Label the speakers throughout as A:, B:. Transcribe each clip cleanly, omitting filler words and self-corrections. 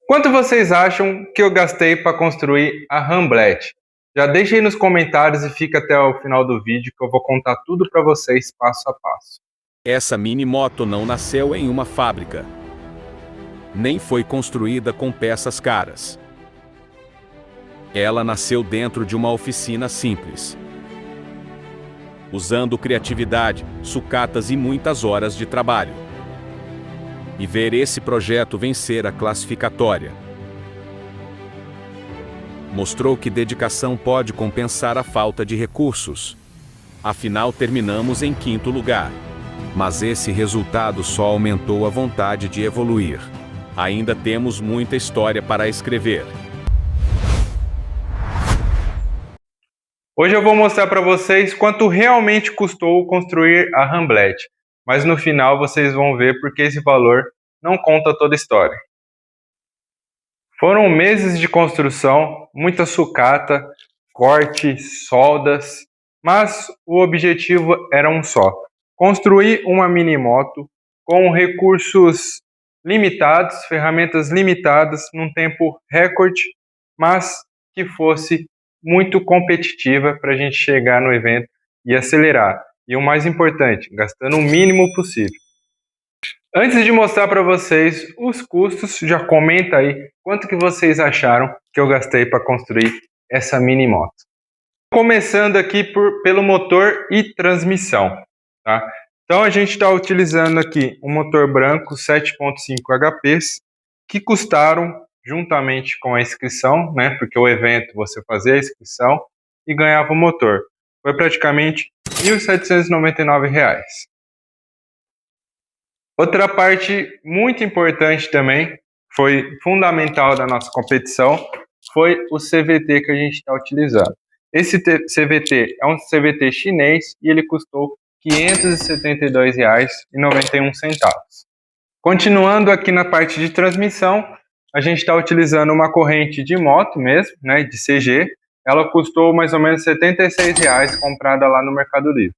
A: Quanto vocês acham que eu gastei para construir a Ramblet? Já deixa aí nos comentários e fica até o final do vídeo que eu vou contar tudo para vocês passo a passo.
B: Essa mini moto não nasceu em uma fábrica. Nem foi construída com peças caras. Ela nasceu dentro de uma oficina simples. Usando criatividade, sucatas e muitas horas de trabalho. E ver esse projeto vencer a classificatória mostrou que dedicação pode compensar a falta de recursos. Afinal, terminamos em 5º lugar. Mas esse resultado só aumentou a vontade de evoluir. Ainda temos muita história para escrever.
A: Hoje eu vou mostrar para vocês quanto realmente custou construir a Ramblet, mas no final vocês vão ver porque esse valor não conta toda a história. Foram meses de construção, muita sucata, corte, soldas, mas o objetivo era um só: construir uma mini moto com recursos limitados, ferramentas limitadas, num tempo recorde, mas que fosse muito competitiva para a gente chegar no evento e acelerar. E o mais importante, gastando o mínimo possível. Antes de mostrar para vocês os custos, já comenta aí quanto que vocês acharam que eu gastei para construir essa mini moto. Começando aqui pelo motor e transmissão, tá? Então a gente está utilizando aqui um motor branco 7.5 HPs que custaram juntamente com a inscrição, né? Porque o evento você fazia a inscrição e ganhava o motor. Foi praticamente R$ 1.799. Outra parte muito importante também, foi fundamental da nossa competição, foi o CVT que a gente está utilizando. Esse CVT é um CVT chinês e ele custou R$ 572,91. Continuando aqui na parte de transmissão, a gente está utilizando uma corrente de moto mesmo, né, de CG. Ela custou mais ou menos R$ 76,00 comprada lá no Mercado Livre.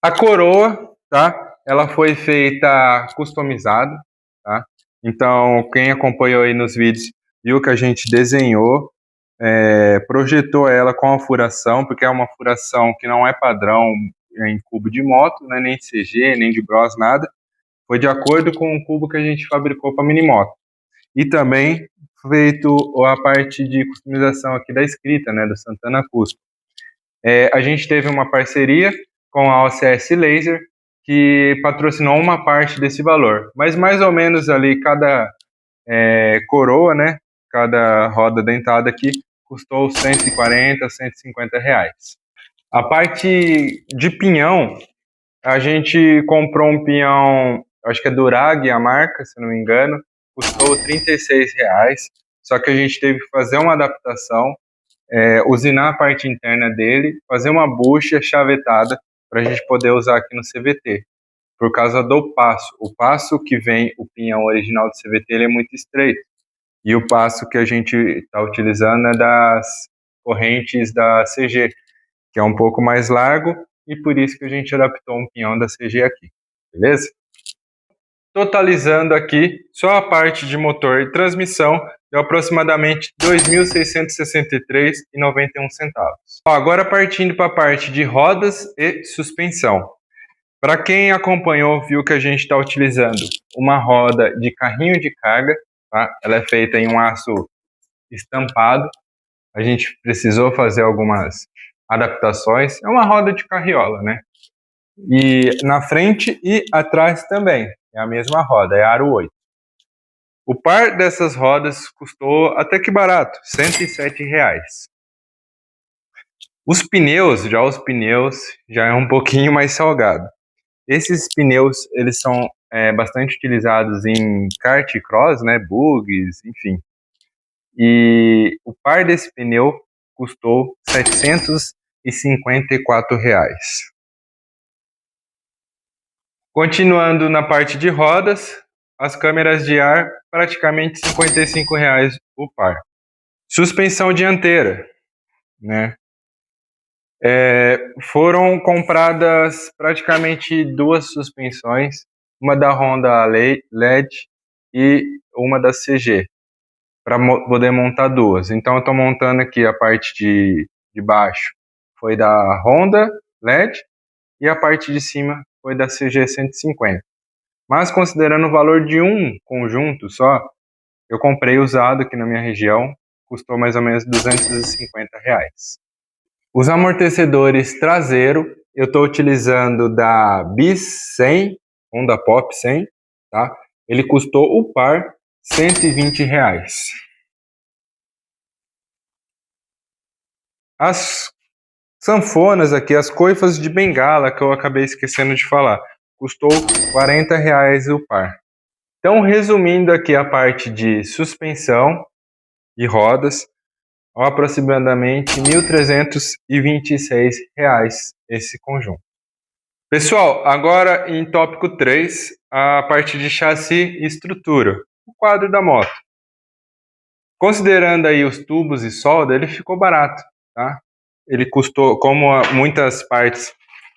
A: A coroa, tá? Ela foi feita customizada, tá? Então, quem acompanhou aí nos vídeos viu que a gente desenhou, projetou ela com a furação, porque é uma furação que não é padrão em cubo de moto, né? Nem de CG, nem de Bros, nada. Foi de acordo com o cubo que a gente fabricou para a mini moto. E também feito a parte de customização aqui da escrita, né? Do Santana Custom. A gente teve uma parceria com a OCS Laser, que patrocinou uma parte desse valor. Mas mais ou menos ali, cada coroa, né, cada roda dentada aqui, custou 140, 150 reais. A parte de pinhão, a gente comprou um pinhão, acho que é Durag a marca, se não me engano, custou 36 reais, só que a gente teve que fazer uma adaptação, usinar a parte interna dele, fazer uma bucha chavetada para a gente poder usar aqui no CVT, por causa do passo. O passo que vem o pinhão original do CVT ele é muito estreito, e o passo que a gente está utilizando é das correntes da CG, que é um pouco mais largo, e por isso que a gente adaptou um pinhão da CG aqui, beleza? Totalizando aqui, só a parte de motor e transmissão, deu aproximadamente R$ 2.663,91. Agora partindo para a parte de rodas e suspensão. Para quem acompanhou, viu que a gente está utilizando uma roda de carrinho de carga, tá? Ela é feita em um aço estampado. A gente precisou fazer algumas adaptações. É uma roda de carriola, né? E na frente e atrás também. É a mesma roda, é aro 8. O par dessas rodas custou até que barato, R$ 107 reais. Os pneus já é um pouquinho mais salgado. Esses pneus, eles são bastante utilizados em kart e cross, né, bugs, enfim. E o par desse pneu custou R$ 754 reais. Continuando na parte de rodas, as câmeras de ar, praticamente R$ 55 reais o par. Suspensão dianteira, né? Foram compradas praticamente duas suspensões, uma da Honda LED e uma da CG, para poder montar duas. Então eu estou montando aqui a parte de baixo foi da Honda LED e a parte de cima foi da CG 150. Mas considerando o valor de um conjunto só, eu comprei usado aqui na minha região, custou mais ou menos R$250. Os amortecedores traseiro, eu estou utilizando da BIS 100, Honda Pop 100, tá? Ele custou o par R$120. As sanfonas aqui, as coifas de bengala, que eu acabei esquecendo de falar, custou R$40 o par. Então, resumindo aqui a parte de suspensão e rodas, aproximadamente R$1.326 esse conjunto. Pessoal, agora em tópico 3, a parte de chassi e estrutura, o quadro da moto. Considerando aí os tubos e solda, ele ficou barato, tá? Ele custou, como muitas partes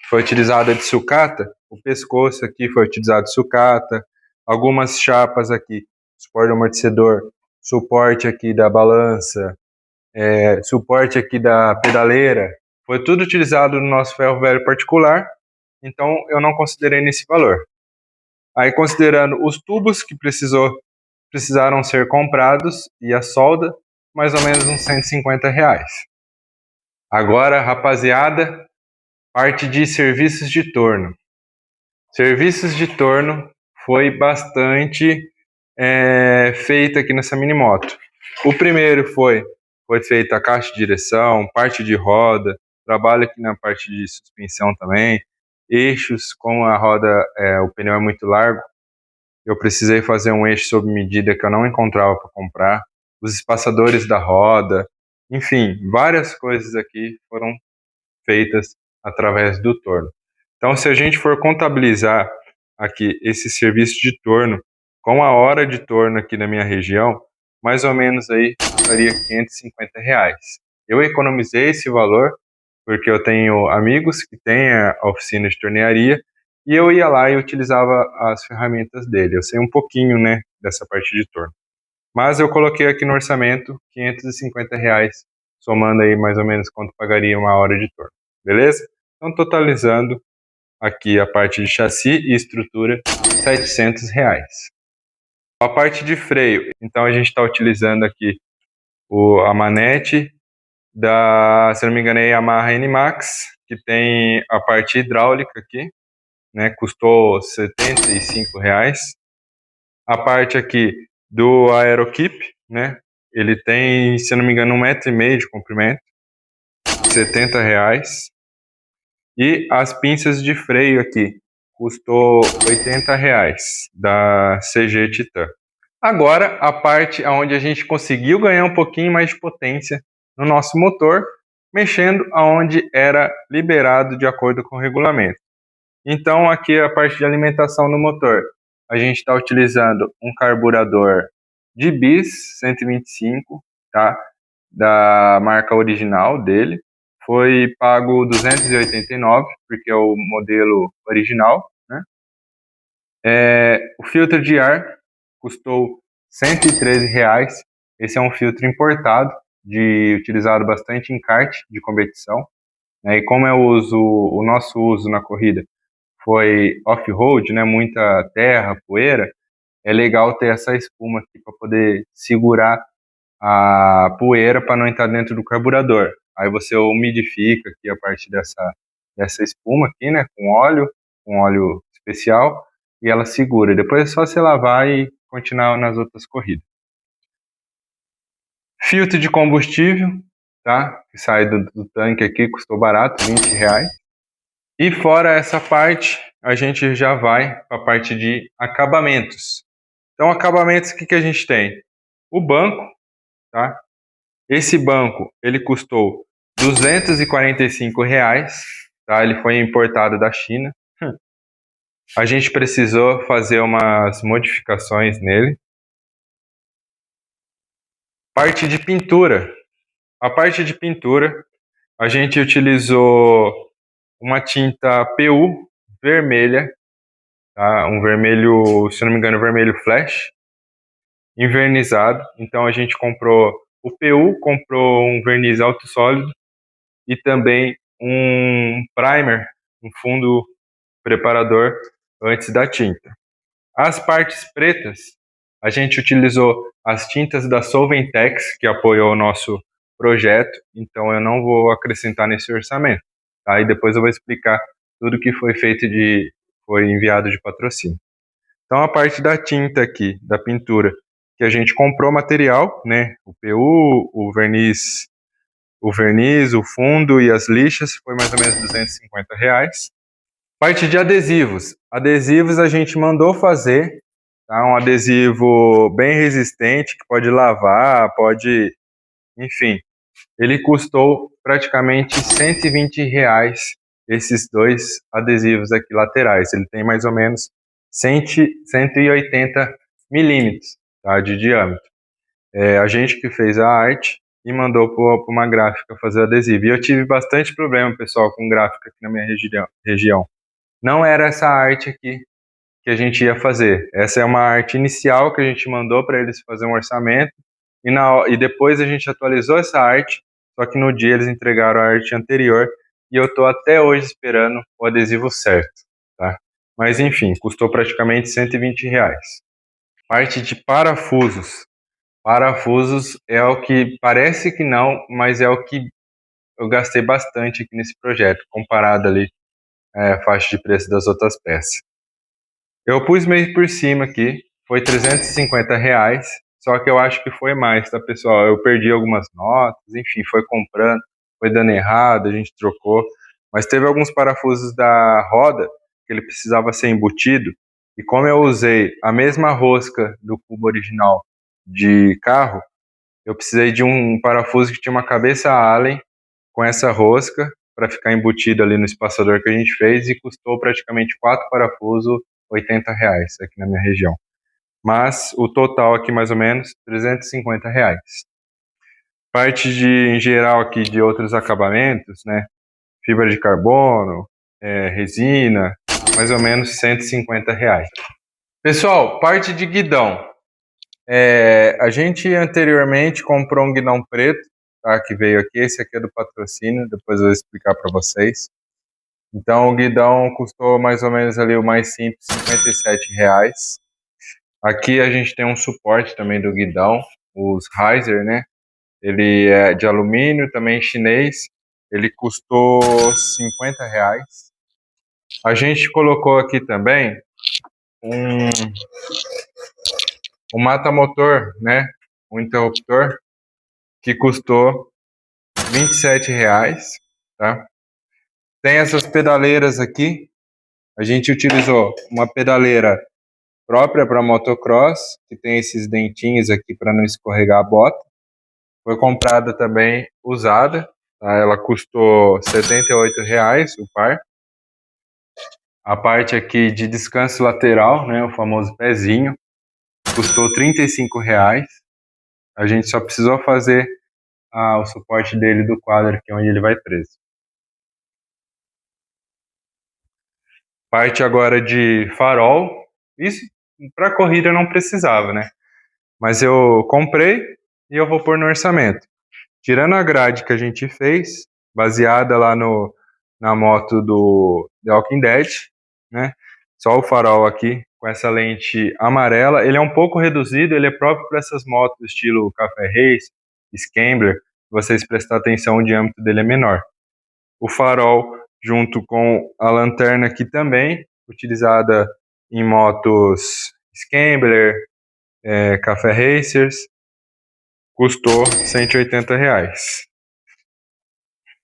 A: foi utilizada de sucata, o pescoço aqui foi utilizado de sucata, algumas chapas aqui, suporte do amortecedor, suporte aqui da balança, suporte aqui da pedaleira, foi tudo utilizado no nosso ferro velho particular, então eu não considerei nesse valor. Aí considerando os tubos que precisaram ser comprados e a solda, mais ou menos uns R$150. Agora, rapaziada, parte de serviços de torno. Serviços de torno foi bastante feito aqui nessa mini moto. O primeiro foi feita a caixa de direção, parte de roda, trabalho aqui na parte de suspensão também, eixos, como a roda, o pneu é muito largo, eu precisei fazer um eixo sob medida que eu não encontrava para comprar, os espaçadores da roda, enfim, várias coisas aqui foram feitas através do torno. Então, se a gente for contabilizar aqui esse serviço de torno com a hora de torno aqui na minha região, mais ou menos aí faria R$550. Eu economizei esse valor porque eu tenho amigos que têm a oficina de tornearia e eu ia lá e utilizava as ferramentas dele. Eu sei um pouquinho, né, dessa parte de torno. Mas eu coloquei aqui no orçamento R$550, somando aí mais ou menos quanto pagaria uma hora de torno. Beleza? Então, totalizando aqui a parte de chassi e estrutura, R$700. A parte de freio, então a gente está utilizando aqui a manete da, se não me engano, é Yamaha NMAX, que tem a parte hidráulica aqui, né, custou R$75. A parte aqui do Aerokip, né, ele tem, se não me engano, 1,5 m de comprimento, R$70. E as pinças de freio aqui, custou R$80, da CG Titan. Agora, a parte onde a gente conseguiu ganhar um pouquinho mais de potência no nosso motor, mexendo aonde era liberado de acordo com o regulamento. Então, aqui a parte de alimentação no motor. A gente está utilizando um carburador de BIS 125, tá? Da marca original dele. Foi pago R$289, porque é o modelo original, né? O filtro de ar custou R$113. Esse é um filtro importado, utilizado bastante em kart de competição, né? E como o nosso uso na corrida foi off-road, né? Muita terra, poeira, é legal ter essa espuma aqui para poder segurar a poeira para não entrar dentro do carburador. Aí você umidifica aqui a parte dessa espuma aqui, né? Com óleo especial, e ela segura. Depois é só você lavar e continuar nas outras corridas. Filtro de combustível, tá? Que sai do tanque aqui, custou barato, R$20. E fora essa parte, a gente já vai para a parte de acabamentos. Então, acabamentos, o que a gente tem? O banco, tá? Esse banco, ele custou R$245, tá? Ele foi importado da China. A gente precisou fazer umas modificações nele. Parte de pintura. A parte de pintura, a gente utilizou uma tinta PU vermelha, tá? Um vermelho, se não me engano, vermelho flash. envernizado. Então a gente comprou o PU, comprou um verniz alto sólido e também um primer, um fundo preparador antes da tinta. As partes pretas, a gente utilizou as tintas da Solventex, que apoiou o nosso projeto, então eu não vou acrescentar nesse orçamento, tá? E depois eu vou explicar tudo que foi feito foi enviado de patrocínio. Então a parte da tinta aqui, da pintura, que a gente comprou material, né? O PU, o verniz, o fundo e as lixas, foi mais ou menos R$ 250. Parte de adesivos. Adesivos a gente mandou fazer, tá? Um adesivo bem resistente, que pode lavar, enfim. Ele custou praticamente R$ 120, esses dois adesivos aqui laterais. Ele tem mais ou menos 180 milímetros, tá, de diâmetro. A gente que fez a arte e mandou para uma gráfica fazer o adesivo. E eu tive bastante problema, pessoal, com gráfica aqui na minha região. Não era essa arte aqui que a gente ia fazer. Essa é uma arte inicial que a gente mandou para eles fazer um orçamento e depois a gente atualizou essa arte, só que no dia eles entregaram a arte anterior e eu estou até hoje esperando o adesivo certo, tá? Mas enfim, custou praticamente R$ 120. Parte de parafusos. Parafusos é o que parece que não, mas é o que eu gastei bastante aqui nesse projeto, comparado ali a faixa de preço das outras peças. Eu pus meio por cima aqui, foi R$ 350, só que eu acho que foi mais, tá, pessoal? Eu perdi algumas notas, enfim, foi comprando, foi dando errado, a gente trocou. Mas teve alguns parafusos da roda que ele precisava ser embutido, e como eu usei a mesma rosca do cubo original de carro, eu precisei de um parafuso que tinha uma cabeça Allen com essa rosca para ficar embutido ali no espaçador que a gente fez e custou praticamente 4 parafusos, R$ 80 aqui na minha região. Mas o total aqui mais ou menos R$ 350. Parte em geral aqui de outros acabamentos, né? Fibra de carbono, resina, mais ou menos R$ 150. Pessoal, parte de guidão. A gente anteriormente comprou um guidão preto, tá, que veio aqui. Esse aqui é do patrocínio, depois eu vou explicar para vocês. Então o guidão custou mais ou menos ali o mais simples, R$ 57. Aqui a gente tem um suporte também do guidão, os riser, né? Ele é de alumínio, também chinês. Ele custou R$ 50. A gente colocou aqui também um mata-motor, né? Um interruptor que custou R$ 27, tá? Tem essas pedaleiras aqui. A gente utilizou uma pedaleira própria para motocross, que tem esses dentinhos aqui para não escorregar a bota. Foi comprada também usada, tá? Ela custou R$ 78 o par. A parte aqui de descanso lateral, né, o famoso pezinho, custou R$ 35. A gente só precisou fazer o suporte dele do quadro, que é onde ele vai preso. Parte agora de farol. Isso para corrida não precisava, né? Mas eu comprei e eu vou pôr no orçamento. Tirando a grade que a gente fez, baseada lá na moto do The Walking Dead, né? Só o farol aqui com essa lente amarela. Ele é um pouco reduzido, ele é próprio para essas motos estilo Café Race, Scrambler. Se vocês prestarem atenção, o diâmetro dele é menor. O farol junto com a lanterna aqui também, utilizada em motos Scrambler, Café Racers, custou R$ 180.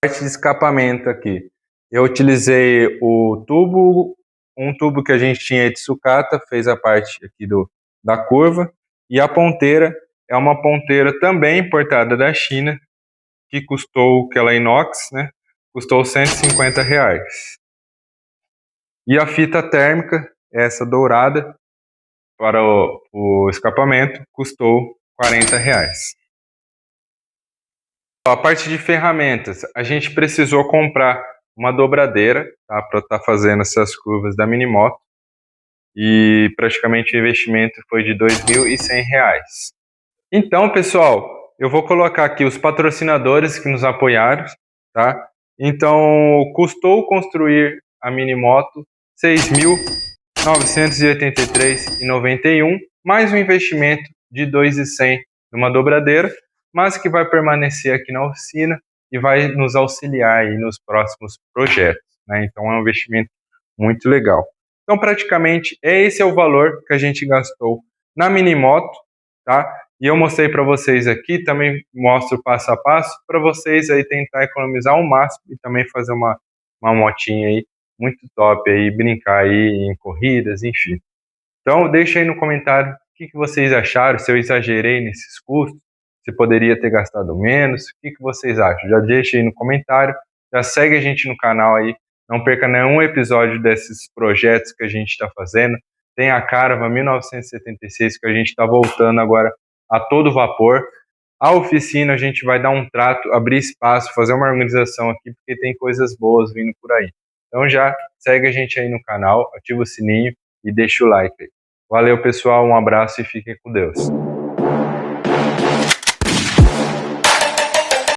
A: Parte de escapamento aqui, eu utilizei um tubo que a gente tinha de sucata, fez a parte aqui da curva, e a ponteira é uma ponteira também importada da China, que ela é inox, né? Custou R$ 150. E a fita térmica, essa dourada, para o escapamento, custou R$ 40. A parte de ferramentas, a gente precisou comprar uma dobradeira, tá, para estar fazendo essas curvas da minimoto. e praticamente o investimento foi de R$ 2.100. Então, pessoal, eu vou colocar aqui os patrocinadores que nos apoiaram, tá? Então, custou construir a minimoto R$ 6.983,91, mais um investimento de R$ 2.100 numa dobradeira, mas que vai permanecer aqui na oficina e vai nos auxiliar aí nos próximos projetos, né? Então, é um investimento muito legal. Então, praticamente, esse é o valor que a gente gastou na minimoto, tá? E eu mostrei para vocês aqui, também mostro passo a passo, para vocês aí tentar economizar o máximo e também fazer uma motinha aí muito top aí, brincar aí em corridas, enfim. Então, deixa aí no comentário o que vocês acharam, se eu exagerei nesses custos, se poderia ter gastado menos, o que vocês acham? Já deixa aí no comentário, já segue a gente no canal aí, não perca nenhum episódio desses projetos que a gente está fazendo. Tem a Caravan 1976 que a gente está voltando agora a todo vapor. A oficina a gente vai dar um trato, abrir espaço, fazer uma organização aqui, porque tem coisas boas vindo por aí. Então já segue a gente aí no canal, ativa o sininho e deixa o like aí. Valeu, pessoal, um abraço e fiquem com Deus.